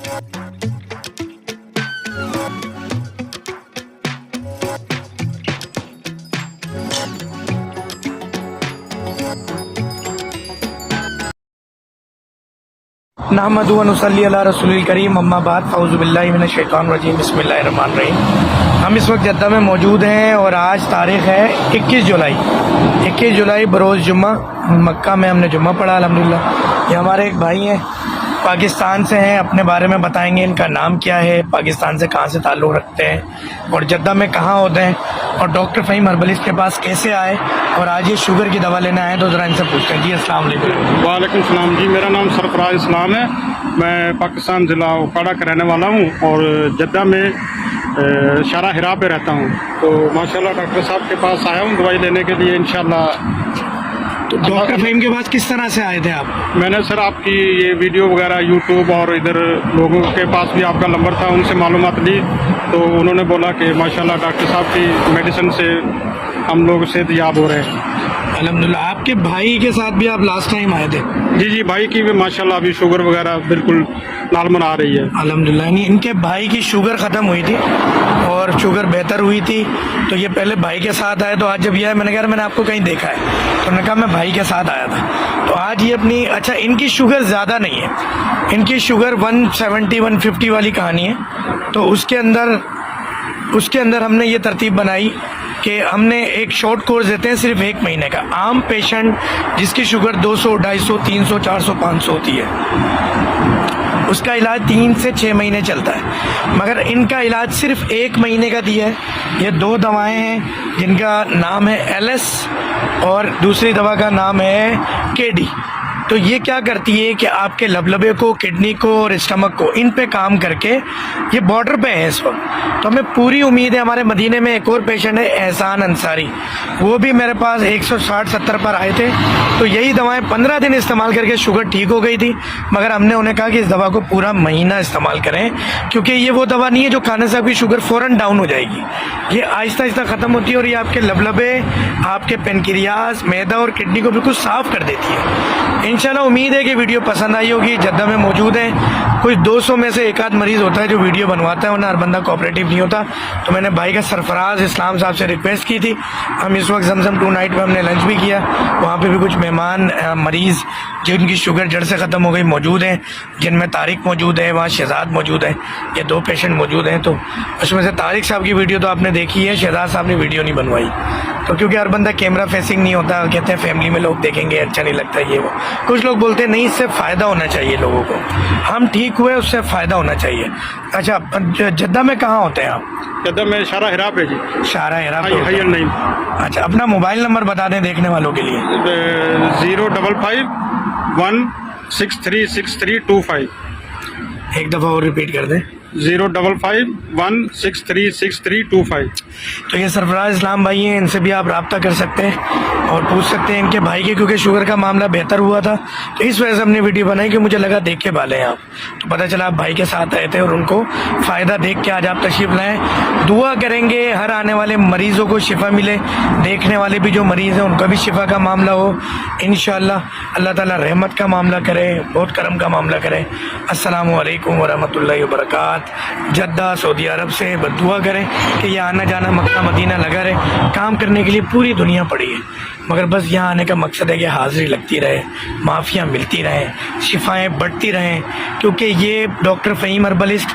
नहमदु व नुसल्ली अला रसूलिल करीम अम्मा बाद फ़ौज़ु बिल्लाहि मिनश शैतानिर रजीम बिस्मिल्लाहिर रहमानिर रहीम। हम इस वक्त जद्दा में मौजूद हैं और आज तारीख़ है 21 जुलाई बरोज़ जुम्मा। मक्का में हमने जुम्मा पढ़ा अल्हम्दुलिल्लाह। ये हमारे एक भाई हैं, पाकिस्तान से हैं, अपने बारे में बताएंगे इनका नाम क्या है, पाकिस्तान से कहाँ से ताल्लुक़ रखते हैं और जद्दा में कहाँ होते हैं और डॉक्टर फ़हीम हर्बलिस्ट के पास कैसे आए और आज ये शुगर की दवा लेने आए। तो ज़रा इनसे पूछते हैं। जी अस्सलाम वालेकुम। वालेकुम सलाम जी, मेरा नाम सरफराज इस्लाम है। मैं पाकिस्तान ज़िला उकाड़ा का रहने वाला हूँ और जद्दा में शारा हिरा पे रहता हूँ। तो माशाल्लाह डॉक्टर साहब के पास आया हूँ दवाई लेने के लिए इंशाल्लाह। तो डॉक्टर फ़हीम के पास किस तरह से आए थे आप? मैंने सर आपकी ये वीडियो वगैरह यूट्यूब और इधर लोगों के पास भी आपका नंबर था, उनसे मालूमात ली तो उन्होंने बोला कि माशाल्लाह डॉक्टर साहब की मेडिसिन से हम लोग सेहतयाब हो रहे हैं अल्हम्दुलिल्लाह। आपके भाई के साथ भी आप लास्ट टाइम आए थे? जी भाई की भी माशाल्लाह अभी शुगर वगैरह बिल्कुल नॉर्मल आ रही है अल्हम्दुलिल्लाह। इनके भाई की शुगर ख़त्म हुई थी और शुगर बेहतर हुई थी, तो ये पहले भाई के साथ आए। तो आज जब ये आए मैंने कहा मैंने आपको कहीं देखा है, तो उन्होंने कहा मैं भाई के साथ आया था। तो आज ये अपनी अच्छा, इनकी शुगर ज़्यादा नहीं है, इनकी शुगर 170-150 वाली कहानी है। तो उसके अंदर हमने ये तरतीब बनाई कि हमने एक शॉर्ट कोर्स देते हैं सिर्फ 1 महीने का। आम पेशेंट जिसकी शुगर 200, 250, 300, 400, 500 होती है, उसका इलाज 3 से 6 महीने चलता है, मगर इनका इलाज सिर्फ 1 महीने का दिया है। ये 2 दवाएं हैं जिनका नाम है LS और दूसरी दवा का नाम है KD। तो ये क्या करती है कि आपके लबलबे को, किडनी को और स्टमक को, इन पे काम करके, ये बॉर्डर पे है इस वक्त। तो हमें पूरी उम्मीद है। हमारे मदीने में एक और पेशेंट है एहसान अंसारी, वो भी मेरे पास 160-170 पर आए थे। तो यही दवाएं 15 दिन इस्तेमाल करके शुगर ठीक हो गई थी, मगर हमने उन्हें कहा कि इस दवा को पूरा महीना इस्तेमाल करें, क्योंकि ये वो दवा नहीं है जो खाने से आपकी शुगर फ़ौरन डाउन हो जाएगी। ये आहिस्ता आहिस्ता ख़त्म होती है और ये आपके लबलबे, आपके पेनक्रियास, मैदा और किडनी को बिल्कुल साफ़ कर देती है। इंशाल्लाह उम्मीद है कि वीडियो पसंद आई होगी। जद्दा में मौजूद है, कुछ 200 में से एक आध मरीज़ होता है जो वीडियो बनवाता है, वरना हर बंदा कोऑपरेटिव नहीं होता। तो मैंने भाई का सरफराज इस्लाम साहब से रिक्वेस्ट की थी। हम इस वक्त जमजम 2 नाइट में हमने लंच भी किया, वहाँ पे भी कुछ मेहमान मरीज़ जिनकी शुगर जड़ से ख़त्म हो गई मौजूद हैं, जिनमें तारिक मौजूद है, वहाँ शहजाद मौजूद है, ये 2 पेशेंट मौजूद हैं। तो उसमें से तारिक साहब की वीडियो तो आपने देखी है, शहजाद साहब ने वीडियो नहीं बनवाई। तो क्योंकि हर बंदा कैमरा फेसिंग नहीं होता, कहते हैं फैमिली में लोग देखेंगे अच्छा नहीं लगता ये वो। कुछ लोग बोलते हैं नहीं, इससे फ़ायदा होना चाहिए लोगों को। हम ठीक हुए, उससे फ़ायदा होना चाहिए। अच्छा, जद्दा में कहाँ होते हैं आप? जद्दा में शारा हिरा पे जी। शारा हिरा पे? नहीं। अच्छा, अपना मोबाइल नंबर बता दें देखने वालों के लिए। 055-163-6325। एक दफ़ा और रिपीट कर दें। 055-163-6325। तो ये सरफराज इस्लाम भाई हैं, इनसे भी आप रब्ता कर सकते हैं और पूछ सकते हैं इनके भाई के, क्योंकि शुगर का मामला बेहतर हुआ था, तो इस वजह से हमने वीडियो बनाई कि मुझे लगा देख के वाले हैं आप, तो पता चला आप भाई के साथ आए थे और उनको फ़ायदा देख के आज आप तशरीफ़ लाएँ। दुआ करेंगे हर आने वाले मरीज़ों को शिफा मिले, देखने वाले भी जो मरीज़ हैं उनका भी शिफा का मामला हो इंशाअल्लाह। अल्लाह ताला रहमत का मामला करे, बहुत करम का मामला करे। अस्सलामु अलैकुम वरहमतुल्लाहि वबरकात। जद्दा सऊदी अरब से दुआ करें कि ये आना जाना मक्का मदीना लगा रहे। काम करने के लिए पूरी दुनिया पड़ी है, मगर बस यहाँ आने का मकसद है कि हाज़िरी लगती रहे, माफ़ियाँ मिलती रहें, शिफाएँ बढ़ती रहें। क्योंकि ये डॉक्टर फ़हीम हर्बलिस्ट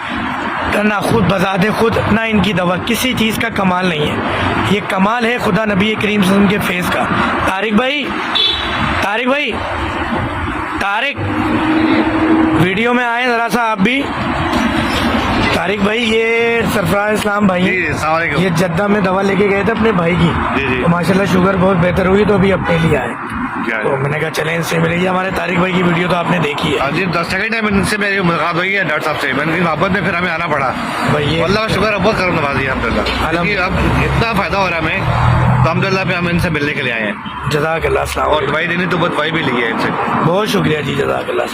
ना खुद बजाते खुद, ना इनकी दवा किसी चीज़ का कमाल नहीं है, ये कमाल है खुदा नबी करीम सल्लल्लाहु अलैहि वसल्लम के फेस का। तारिक भाई वीडियो में आए ज़रा सा आप भी। तारिक भाई, ये सरफराज इस्लाम भाई हैं, ये जद्दा में दवा लेके गए थे अपने भाई की, तो माशाल्लाह शुगर बहुत बेहतर हुई, तो अभी अपने लिए आए। तो मैंने कहा चलें इनसे मिले। हमारे तारिक भाई की वीडियो तो आपने देखी है। जी, 10 सेकंड टाइम इनसे मेरी मुलाकात हुई है डॉक्टर साहब से, मैंने मोहब्बत में फिर हमें आना पड़ा भाई। अल्लाह का शुक्र, अब बहुत करम नवाजी है अल्हम्दुलिल्लाह। अब इतना फ़ायदा हो रहा है हमें, तो अल्हम्दुलिल्लाह पे हम इनसे मिलने के लिए आए हैं। जज़ाकल्लाह। और दवाई देनी तो बहुत दवाई भी ली है इनसे। बहुत शुक्रिया जी, जज़ाकल्लाह।